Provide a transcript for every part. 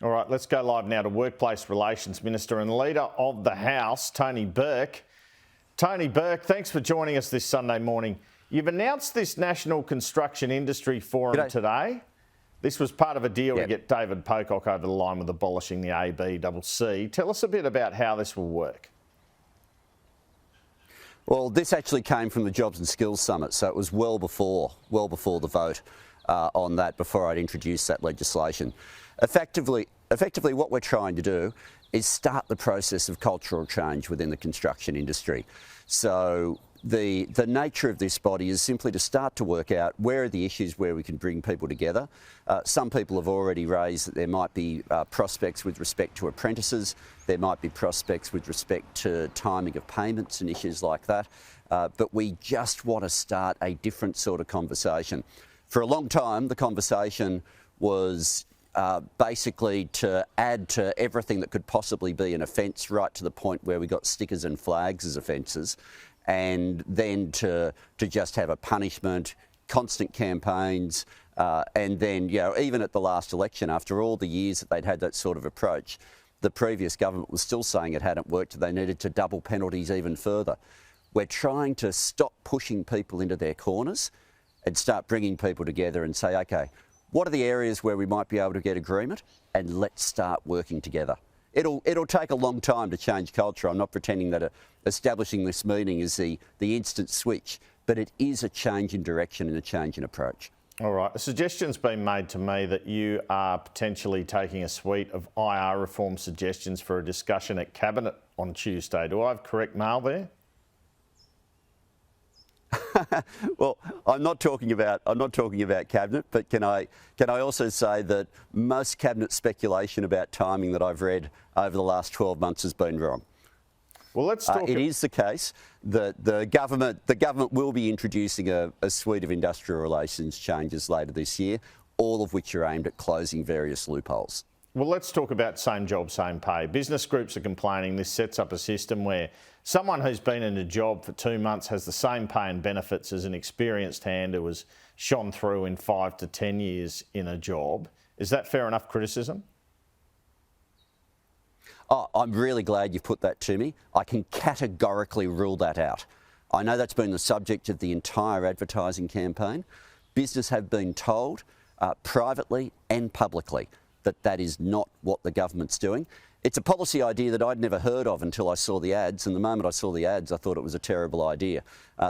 All right, let's go live now to Workplace Relations Minister and Leader of the House, Tony Burke. Tony Burke, thanks for joining us this Sunday morning. You've announced this National Construction Industry Forum today. This was part of a deal to get David Pocock over the line with abolishing the ABCC. Tell us a bit about how this will work. Well, this actually came from the Jobs and Skills Summit, so it was well before the vote on that, before I'd introduced that legislation. Effectively, what we're trying to do is start the process of cultural change within the construction industry. So the nature of this body is simply to start to work out where are the issues where we can bring people together. Some people have already raised that there might be prospects with respect to apprentices, there might be prospects with respect to timing of payments and issues like that, but we just want to start a different sort of conversation. For a long time, the conversation was basically to add to everything that could possibly be an offence, right to the point where we got stickers and flags as offences, and then to just have a punishment, constant campaigns, and then, you know, even at the last election, after all the years that they'd had that sort of approach, the previous government was still saying it hadn't worked, they needed to double penalties even further. We're trying to stop pushing people into their corners and start bringing people together and say, okay, what are the areas where we might be able to get agreement, and let's start working together. It'll take a long time to change culture. I'm not pretending that establishing this meeting is the instant switch, but it is a change in direction and a change in approach. All right. A suggestion's been made to me that you are potentially taking a suite of IR reform suggestions for a discussion at Cabinet on Tuesday. Do I have correct mail there? Well, I'm not talking about Cabinet, but can I also say that most Cabinet speculation about timing that I've read over the last 12 months has been wrong. Well, let's talk. It is the case that the government will be introducing a suite of industrial relations changes later this year, all of which are aimed at closing various loopholes. Well, let's talk about same job, same pay. Business groups are complaining this sets up a system where someone who's been in a job for 2 months has the same pay and benefits as an experienced hand who has shone through in 5 to 10 years in a job. Is that fair enough criticism? Oh, I'm really glad you've put that to me. I can categorically rule that out. I know that's been the subject of the entire advertising campaign. Business have been told, privately and publicly, that is not what the government's doing. It's a policy idea that I'd never heard of until I saw the ads, and the moment I saw the ads I thought it was a terrible idea.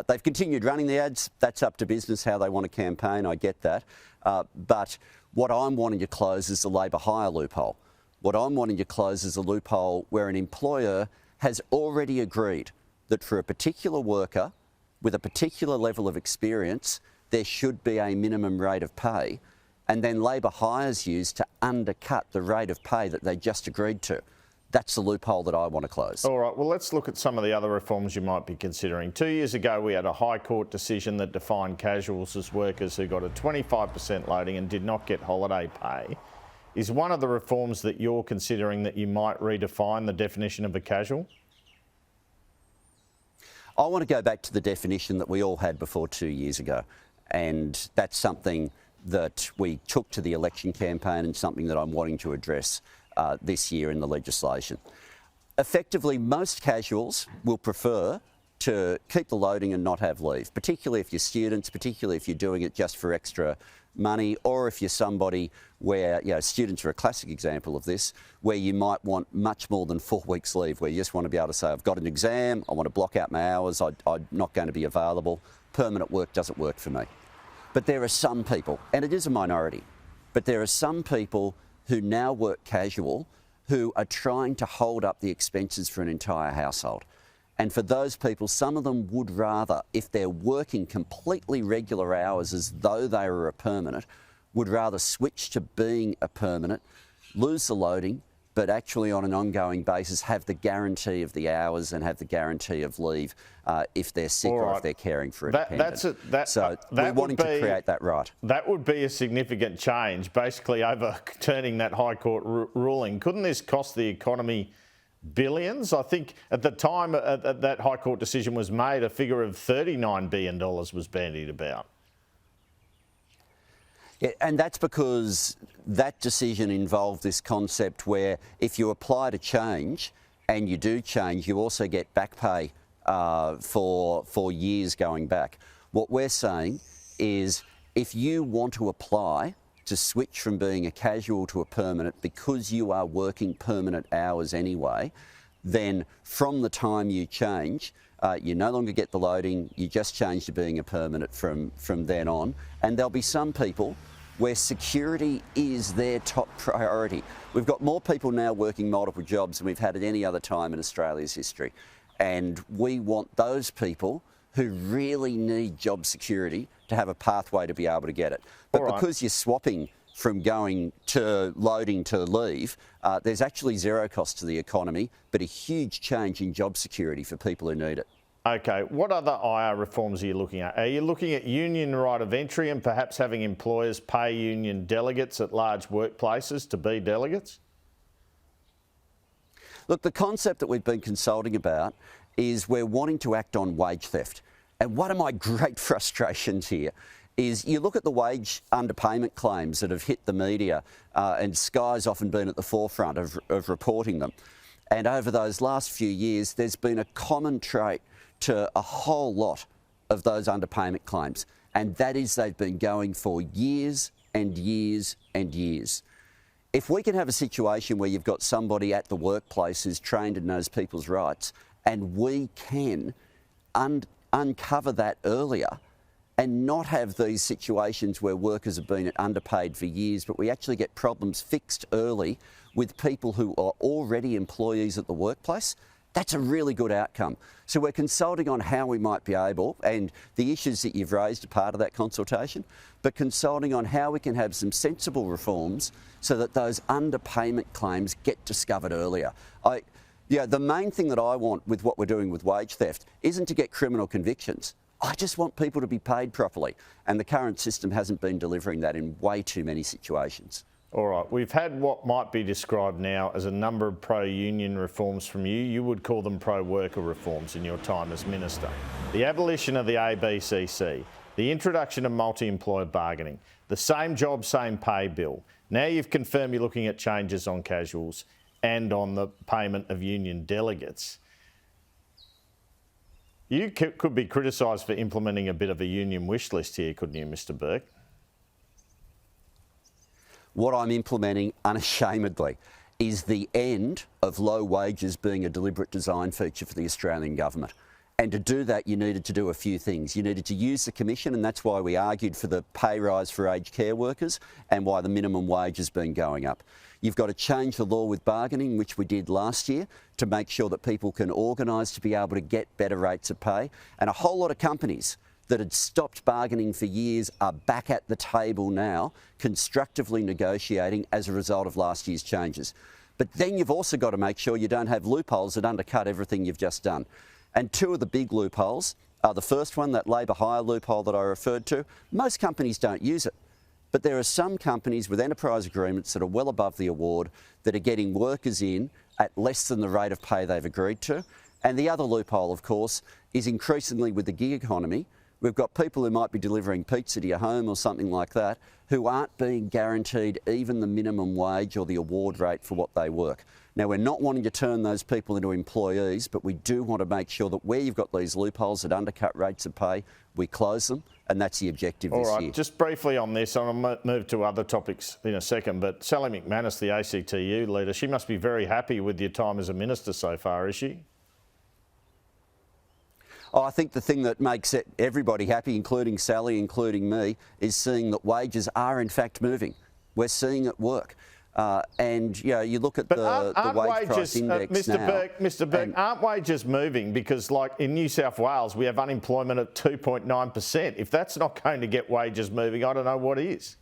They've continued running the ads. That's up to business how they want to campaign, I get that. But what I'm wanting to close is the labour hire loophole. What I'm wanting to close is a loophole where an employer has already agreed that for a particular worker with a particular level of experience, there should be a minimum rate of pay, and then labour hires used to undercut the rate of pay that they just agreed to. That's the loophole that I want to close. All right, well, let's look at some of the other reforms you might be considering. 2 years ago, we had a High Court decision that defined casuals as workers who got a 25% loading and did not get holiday pay. Is one of the reforms that you're considering that you might redefine the definition of a casual? I want to go back to the definition that we all had before 2 years ago, and that's something that we took to the election campaign and something that I'm wanting to address this year in the legislation. Effectively, most casuals will prefer to keep the loading and not have leave, particularly if you're students, particularly if you're doing it just for extra money, or if you're somebody where, you know, students are a classic example of this, where you might want much more than 4 weeks leave, where you just want to be able to say, I've got an exam, I want to block out my hours, I'm not going to be available, permanent work doesn't work for me. But there are some people, and it is a minority, but there are some people who now work casual who are trying to hold up the expenses for an entire household. And for those people, some of them would rather, if they're working completely regular hours as though they were a permanent, would rather switch to being a permanent, lose the loading, but actually on an ongoing basis have the guarantee of the hours and have the guarantee of leave if they're sick or if they're caring for a dependent. So we're wanting to create that right. That would be a significant change, basically overturning that High Court ruling. Couldn't this cost the economy billions? I think at the time that High Court decision was made, a figure of $39 billion was bandied about. Yeah, and that's because that decision involved this concept where if you apply to change and you do change, you also get back pay for years going back. What we're saying is if you want to apply to switch from being a casual to a permanent because you are working permanent hours anyway, then from the time you change, you no longer get the loading, you just change to being a permanent from then on. And there'll be some people where security is their top priority. We've got more people now working multiple jobs than we've had at any other time in Australia's history. And we want those people who really need job security to have a pathway to be able to get it. But because you're swapping from going to loading to leave, there's actually zero cost to the economy, but a huge change in job security for people who need it. Okay, what other IR reforms are you looking at? Are you looking at union right of entry and perhaps having employers pay union delegates at large workplaces to be delegates? Look, the concept that we've been consulting about is we're wanting to act on wage theft. And one of my great frustrations here is you look at the wage underpayment claims that have hit the media, and Sky's often been at the forefront of reporting them. And over those last few years, there's been a common trait to a whole lot of those underpayment claims, and that is they've been going for years and years and years. If we can have a situation where you've got somebody at the workplace who's trained and knows people's rights, and we can uncover that earlier and not have these situations where workers have been underpaid for years, but we actually get problems fixed early with people who are already employees at the workplace, that's a really good outcome. So we're consulting on how we might be able, and the issues that you've raised are part of that consultation, but consulting on how we can have some sensible reforms so that those underpayment claims get discovered earlier. The main thing that I want with what we're doing with wage theft isn't to get criminal convictions. I just want people to be paid properly, and the current system hasn't been delivering that in way too many situations. All right, we've had what might be described now as a number of pro-union reforms from you. You would call them pro-worker reforms in your time as minister. The abolition of the ABCC, the introduction of multi-employer bargaining, the same job, same pay bill. Now you've confirmed you're looking at changes on casuals and on the payment of union delegates. You could be criticised for implementing a bit of a union wish list here, couldn't you, Mr Burke? What I'm implementing unashamedly is the end of low wages being a deliberate design feature for the Australian government. And to do that, you needed to do a few things. You needed to use the commission, and that's why we argued for the pay rise for aged care workers and why the minimum wage has been going up. You've got to change the law with bargaining, which we did last year, to make sure that people can organise to be able to get better rates of pay. And a whole lot of companies that had stopped bargaining for years are back at the table now, constructively negotiating as a result of last year's changes. But then you've also got to make sure you don't have loopholes that undercut everything you've just done. And two of the big loopholes are the first one, that labour hire loophole that I referred to. Most companies don't use it, but there are some companies with enterprise agreements that are well above the award that are getting workers in at less than the rate of pay they've agreed to. And the other loophole, of course, is increasingly with the gig economy. We've got people who might be delivering pizza to your home or something like that who aren't being guaranteed even the minimum wage or the award rate for what they work. Now, we're not wanting to turn those people into employees, but we do want to make sure that where you've got these loopholes that undercut rates of pay, we close them, and that's the objective this year. All right, just briefly on this, I'll move to other topics in a second, but Sally McManus, the ACTU leader, she must be very happy with your time as a minister so far, is she? Oh, I think the thing that makes everybody happy, including Sally, including me, is seeing that wages are in fact moving. We're seeing it work. And you know, you look at the wage price index now. Mr Burke, aren't wages moving? Because like in New South Wales, we have unemployment at 2.9%. If that's not going to get wages moving, I don't know what is.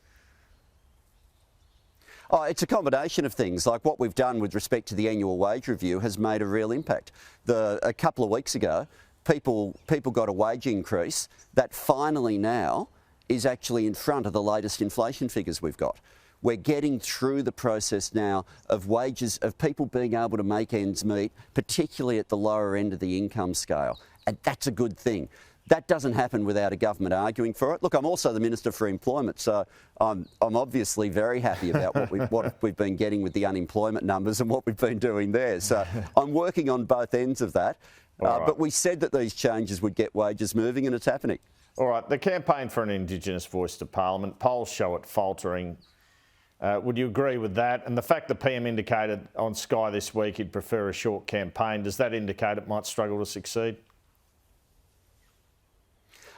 Oh, it's a combination of things. Like what we've done with respect to the annual wage review has made a real impact. A couple of weeks ago, people got a wage increase that finally now is actually in front of the latest inflation figures we've got. We're getting through the process now of wages, of people being able to make ends meet, particularly at the lower end of the income scale. And that's a good thing. That doesn't happen without a government arguing for it. Look, I'm also the Minister for Employment, so I'm obviously very happy about what we've been getting with the unemployment numbers and what we've been doing there. So I'm working on both ends of that. Right. But we said that these changes would get wages moving, and it's happening. All right, the campaign for an Indigenous voice to Parliament, polls show it faltering. Would you agree with that? And the fact the PM indicated on Sky this week he'd prefer a short campaign, does that indicate it might struggle to succeed?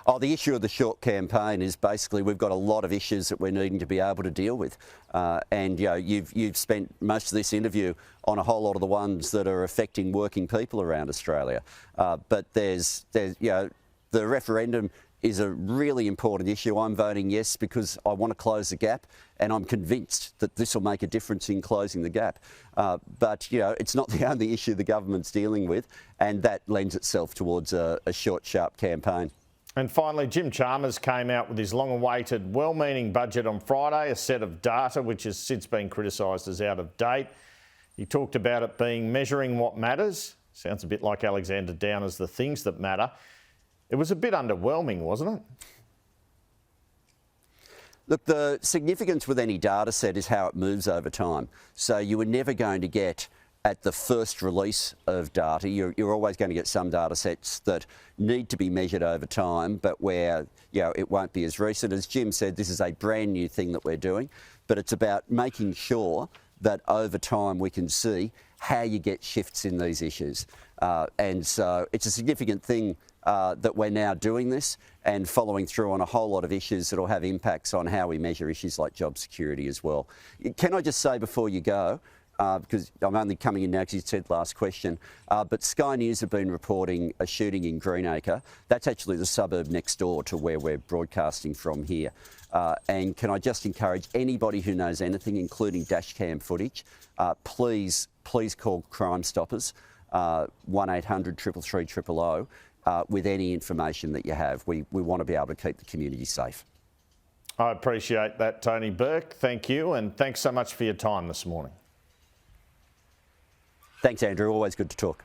Oh, the issue of the short campaign is basically we've got a lot of issues that we're needing to be able to deal with. And you know, you've spent most of this interview on a whole lot of the ones that are affecting working people around Australia. But there's you know, the referendum is a really important issue. I'm voting yes because I want to close the gap, and I'm convinced that this will make a difference in closing the gap. But you know, it's not the only issue the government's dealing with, and that lends itself towards a short, sharp campaign. And finally, Jim Chalmers came out with his long-awaited, well-meaning budget on Friday, a set of data which has since been criticised as out of date. He talked about it being measuring what matters. Sounds a bit like Alexander Downer's The Things That Matter. It was a bit underwhelming, wasn't it? Look, the significance with any data set is how it moves over time. So you were never going to get at the first release of data, you're always going to get some data sets that need to be measured over time, but where it won't be as recent. As Jim said, this is a brand new thing that we're doing, but it's about making sure that over time we can see how you get shifts in these issues. And so it's a significant thing that we're now doing this and following through on a whole lot of issues that will have impacts on how we measure issues like job security as well. Can I just say before you go, because I'm only coming in now because you said last question, but Sky News have been reporting a shooting in Greenacre. That's actually the suburb next door to where we're broadcasting from here. And can I just encourage anybody who knows anything, including dashcam footage, please call Crime Stoppers, 1800 333 000, with any information that you have. We want to be able to keep the community safe. I appreciate that, Tony Burke. Thank you, and thanks so much for your time this morning. Thanks, Andrew. Always good to talk.